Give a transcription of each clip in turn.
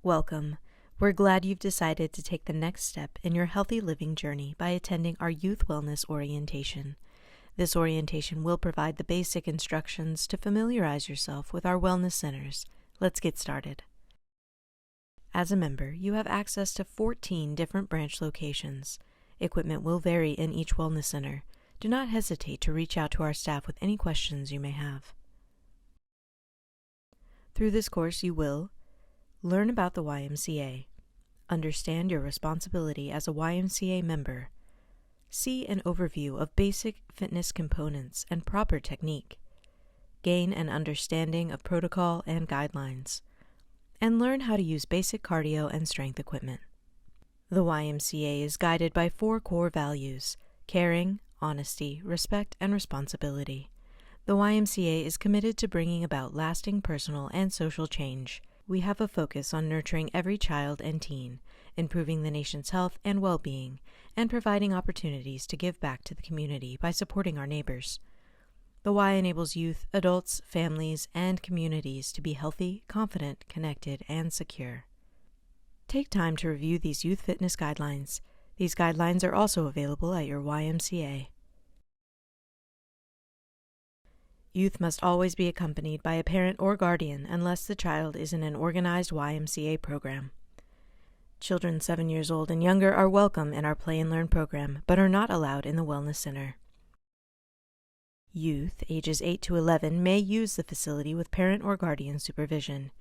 Welcome. We're glad you've decided to take the next step in your healthy living journey by attending our Youth Wellness Orientation. This orientation will provide the basic instructions to familiarize yourself with our wellness centers. Let's get started. As a member, you have access to 14 different branch locations. Equipment will vary in each wellness center. Do not hesitate to reach out to our staff with any questions you may have. Through this course, you will learn about the YMCA, understand your responsibility as a YMCA member, see an overview of basic fitness components and proper technique, gain an understanding of protocol and guidelines, and learn how to use basic cardio and strength equipment. The YMCA is guided by 4 core values: caring, honesty, respect, and responsibility. The YMCA is committed to bringing about lasting personal and social change. We have a focus on nurturing every child and teen, improving the nation's health and well-being, and providing opportunities to give back to the community by supporting our neighbors. The Y enables youth, adults, families, and communities to be healthy, confident, connected, and secure. Take time to review these youth fitness guidelines. These guidelines are also available at your YMCA. Youth must always be accompanied by a parent or guardian unless the child is in an organized YMCA program. Children 7 years old and younger are welcome in our Play and Learn program, but are not allowed in the Wellness Center. Youth ages 8 to 11 may use the facility with parent or guardian supervision.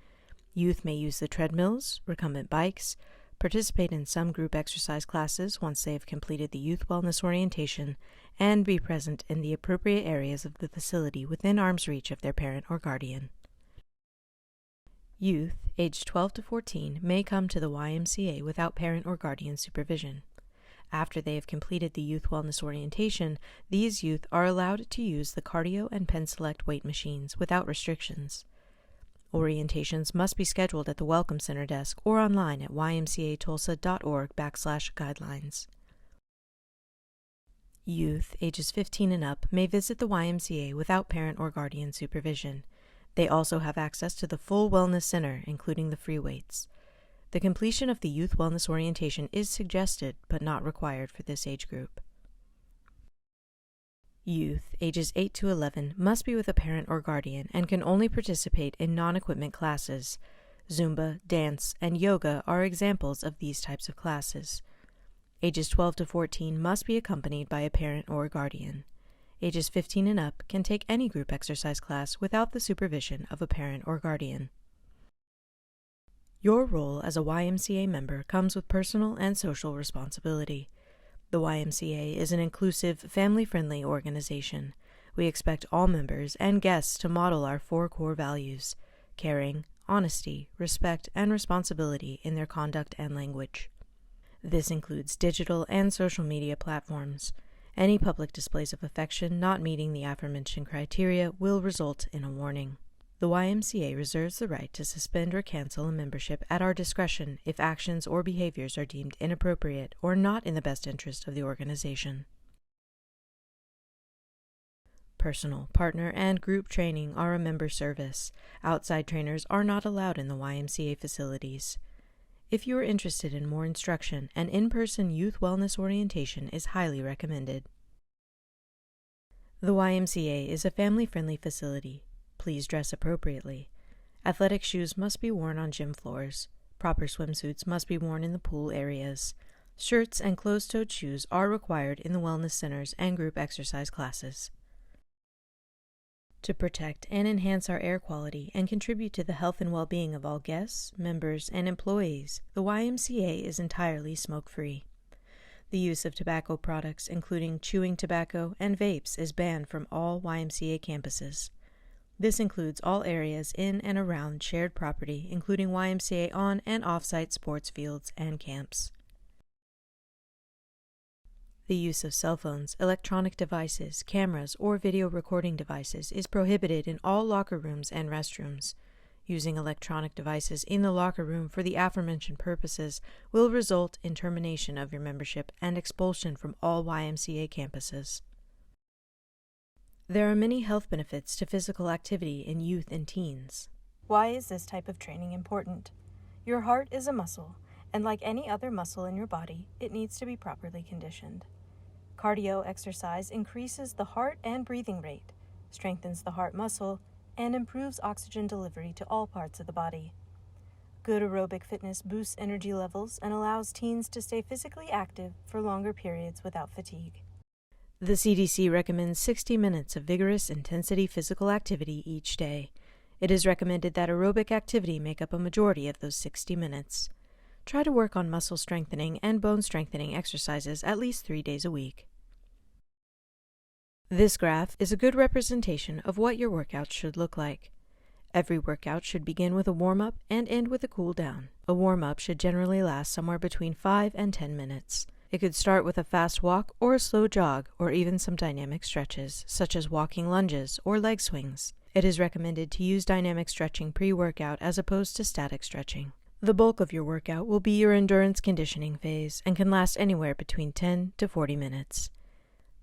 Youth may use the treadmills, recumbent bikes, participate in some group exercise classes once they have completed the Youth Wellness Orientation, and be present in the appropriate areas of the facility within arm's reach of their parent or guardian. Youth, aged 12 to 14, may come to the YMCA without parent or guardian supervision. After they have completed the Youth Wellness Orientation, these youth are allowed to use the cardio and pen select weight machines without restrictions. Orientations must be scheduled at the Welcome Center desk or online at ymcatulsa.org/guidelines. Youth ages 15 and up may visit the YMCA without parent or guardian supervision. They also have access to the full Wellness Center, including the free weights. The completion of the Youth Wellness Orientation is suggested but not required for this age group. Youth, ages 8 to 11, must be with a parent or guardian and can only participate in non-equipment classes. Zumba, dance, and yoga are examples of these types of classes. Ages 12 to 14 must be accompanied by a parent or guardian. Ages 15 and up can take any group exercise class without the supervision of a parent or guardian. Your role as a YMCA member comes with personal and social responsibility. The YMCA is an inclusive, family-friendly organization. We expect all members and guests to model our 4 core values: caring, honesty, respect, and responsibility in their conduct and language. This includes digital and social media platforms. Any public displays of affection not meeting the aforementioned criteria will result in a warning. The YMCA reserves the right to suspend or cancel a membership at our discretion if actions or behaviors are deemed inappropriate or not in the best interest of the organization. Personal, partner, and group training are a member service. Outside trainers are not allowed in the YMCA facilities. If you are interested in more instruction, an in-person youth wellness orientation is highly recommended. The YMCA is a family-friendly facility. Please dress appropriately. Athletic shoes must be worn on gym floors. Proper swimsuits must be worn in the pool areas. Shirts and closed-toed shoes are required in the wellness centers and group exercise classes. To protect and enhance our air quality and contribute to the health and well-being of all guests, members, and employees, the YMCA is entirely smoke-free. The use of tobacco products, including chewing tobacco and vapes, is banned from all YMCA campuses. This includes all areas in and around shared property, including YMCA on- and off-site sports fields and camps. The use of cell phones, electronic devices, cameras, or video recording devices is prohibited in all locker rooms and restrooms. Using electronic devices in the locker room for the aforementioned purposes will result in termination of your membership and expulsion from all YMCA campuses. There are many health benefits to physical activity in youth and teens. Why is this type of training important? Your heart is a muscle, and like any other muscle in your body, it needs to be properly conditioned. Cardio exercise increases the heart and breathing rate, strengthens the heart muscle, and improves oxygen delivery to all parts of the body. Good aerobic fitness boosts energy levels and allows teens to stay physically active for longer periods without fatigue. The CDC recommends 60 minutes of vigorous intensity physical activity each day. It is recommended that aerobic activity make up a majority of those 60 minutes. Try to work on muscle strengthening and bone strengthening exercises at least 3 days a week. This graph is a good representation of what your workouts should look like. Every workout should begin with a warm-up and end with a cool-down. A warm-up should generally last somewhere between 5 and 10 minutes. It could start with a fast walk or a slow jog, or even some dynamic stretches, such as walking lunges or leg swings. It is recommended to use dynamic stretching pre-workout as opposed to static stretching. The bulk of your workout will be your endurance conditioning phase and can last anywhere between 10 to 40 minutes.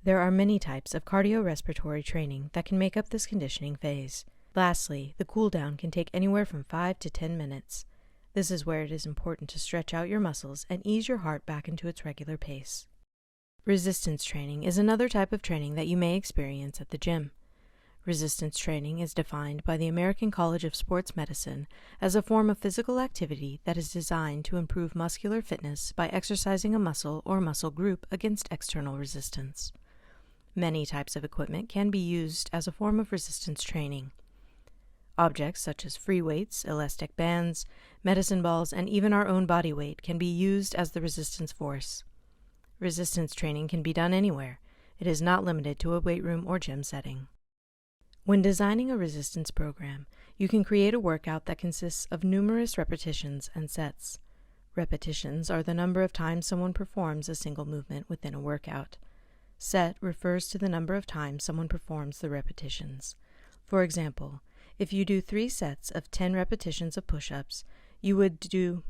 There are many types of cardiorespiratory training that can make up this conditioning phase. Lastly, the cool-down can take anywhere from 5 to 10 minutes. This is where it is important to stretch out your muscles and ease your heart back into its regular pace. Resistance training is another type of training that you may experience at the gym. Resistance training is defined by the American College of Sports Medicine as a form of physical activity that is designed to improve muscular fitness by exercising a muscle or muscle group against external resistance. Many types of equipment can be used as a form of resistance training. Objects such as free weights, elastic bands, medicine balls, and even our own body weight can be used as the resistance force. Resistance training can be done anywhere. It is not limited to a weight room or gym setting. When designing a resistance program, you can create a workout that consists of numerous repetitions and sets. Repetitions are the number of times someone performs a single movement within a workout. Set refers to the number of times someone performs the repetitions. For example, if you do 3 sets of 10 repetitions of push-ups, you would do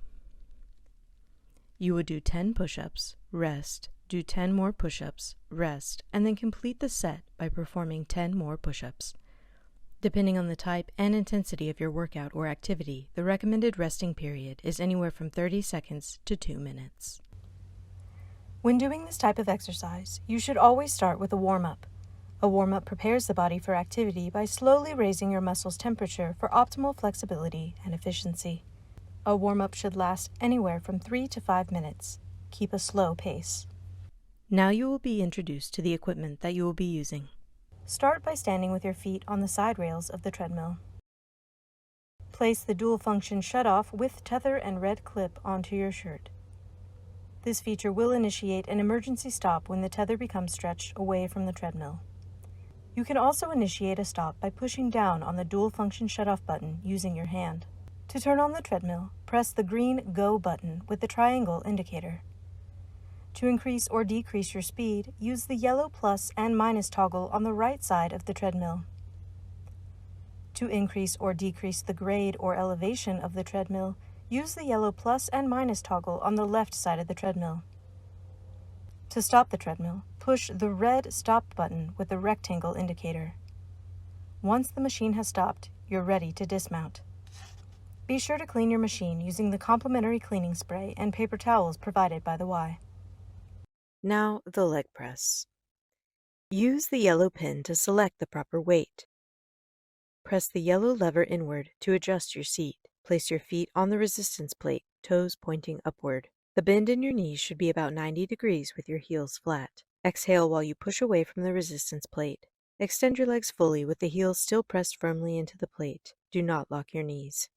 10 push-ups, rest, do 10 more push-ups, rest, and then complete the set by performing 10 more push-ups. Depending on the type and intensity of your workout or activity, the recommended resting period is anywhere from 30 seconds to 2 minutes. When doing this type of exercise, you should always start with a warm-up. A warm-up prepares the body for activity by slowly raising your muscles' temperature for optimal flexibility and efficiency. A warm-up should last anywhere from 3 to 5 minutes. Keep a slow pace. Now you will be introduced to the equipment that you will be using. Start by standing with your feet on the side rails of the treadmill. Place the dual-function shutoff with tether and red clip onto your shirt. This feature will initiate an emergency stop when the tether becomes stretched away from the treadmill. You can also initiate a stop by pushing down on the dual-function shutoff button using your hand. To turn on the treadmill, press the green Go button with the triangle indicator. To increase or decrease your speed, use the yellow plus and minus toggle on the right side of the treadmill. To increase or decrease the grade or elevation of the treadmill, use the yellow plus and minus toggle on the left side of the treadmill. To stop the treadmill, push the red Stop button with the rectangle indicator. Once the machine has stopped, you're ready to dismount. Be sure to clean your machine using the complimentary cleaning spray and paper towels provided by the Y. Now, the leg press. Use the yellow pin to select the proper weight. Press the yellow lever inward to adjust your seat. Place your feet on the resistance plate, toes pointing upward. The bend in your knees should be about 90 degrees with your heels flat. Exhale while you push away from the resistance plate. Extend your legs fully with the heels still pressed firmly into the plate. Do not lock your knees.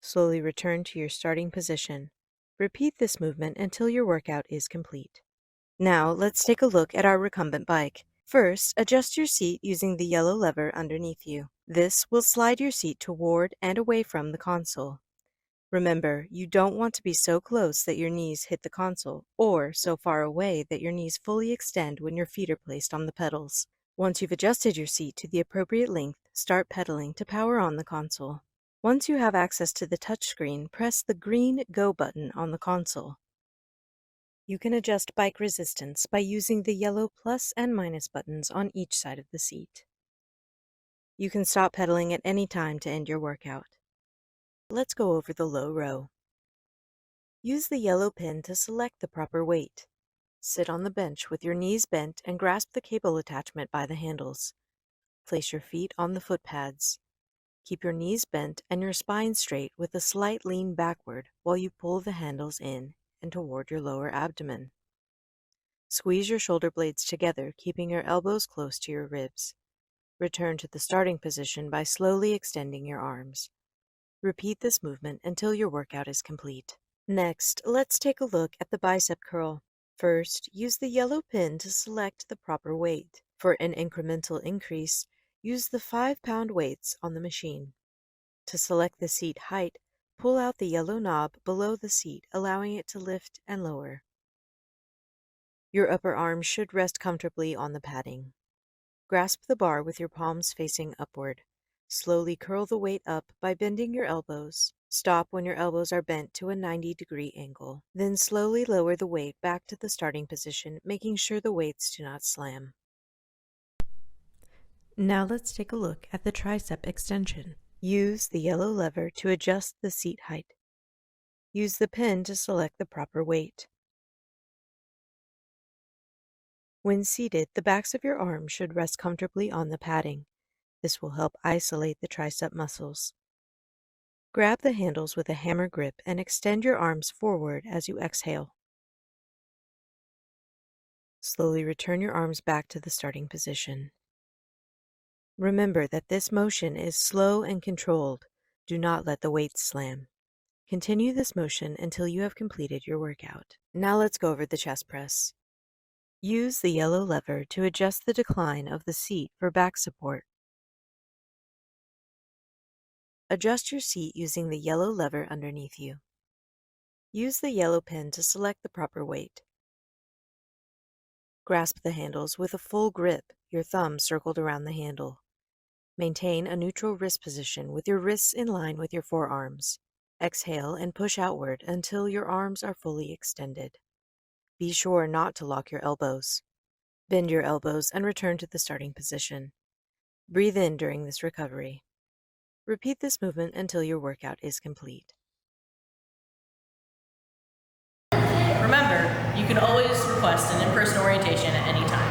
Slowly return to your starting position. Repeat this movement until your workout is complete. Now, let's take a look at our recumbent bike. First, adjust your seat using the yellow lever underneath you. This will slide your seat toward and away from the console. Remember, you don't want to be so close that your knees hit the console, or so far away that your knees fully extend when your feet are placed on the pedals. Once you've adjusted your seat to the appropriate length, start pedaling to power on the console. Once you have access to the touchscreen, press the green Go button on the console. You can adjust bike resistance by using the yellow plus and minus buttons on each side of the seat. You can stop pedaling at any time to end your workout. Let's go over the low row. Use the yellow pin to select the proper weight. Sit on the bench with your knees bent and grasp the cable attachment by the handles. Place your feet on the foot pads. Keep your knees bent and your spine straight with a slight lean backward while you pull the handles in and toward your lower abdomen. Squeeze your shoulder blades together, keeping your elbows close to your ribs. Return to the starting position by slowly extending your arms. Repeat this movement until your workout is complete. Next, let's take a look at the bicep curl. First, use the yellow pin to select the proper weight. For an incremental increase, use the 5-pound weights on the machine. To select the seat height, pull out the yellow knob below the seat, allowing it to lift and lower. Your upper arms should rest comfortably on the padding. Grasp the bar with your palms facing upward. Slowly curl the weight up by bending your elbows. Stop when your elbows are bent to a 90-degree angle. Then slowly lower the weight back to the starting position, making sure the weights do not slam. Now let's take a look at the tricep extension. Use the yellow lever to adjust the seat height. Use the pin to select the proper weight. When seated, the backs of your arms should rest comfortably on the padding. This will help isolate the tricep muscles. Grab the handles with a hammer grip and extend your arms forward as you exhale. Slowly return your arms back to the starting position. Remember that this motion is slow and controlled. Do not let the weights slam. Continue this motion until you have completed your workout. Now let's go over the chest press. Use the yellow lever to adjust the decline of the seat for back support. Adjust your seat using the yellow lever underneath you. Use the yellow pin to select the proper weight. Grasp the handles with a full grip, your thumb circled around the handle. Maintain a neutral wrist position with your wrists in line with your forearms. Exhale and push outward until your arms are fully extended. Be sure not to lock your elbows. Bend your elbows and return to the starting position. Breathe in during this recovery. Repeat this movement until your workout is complete. Remember, you can always request an in-person orientation at any time.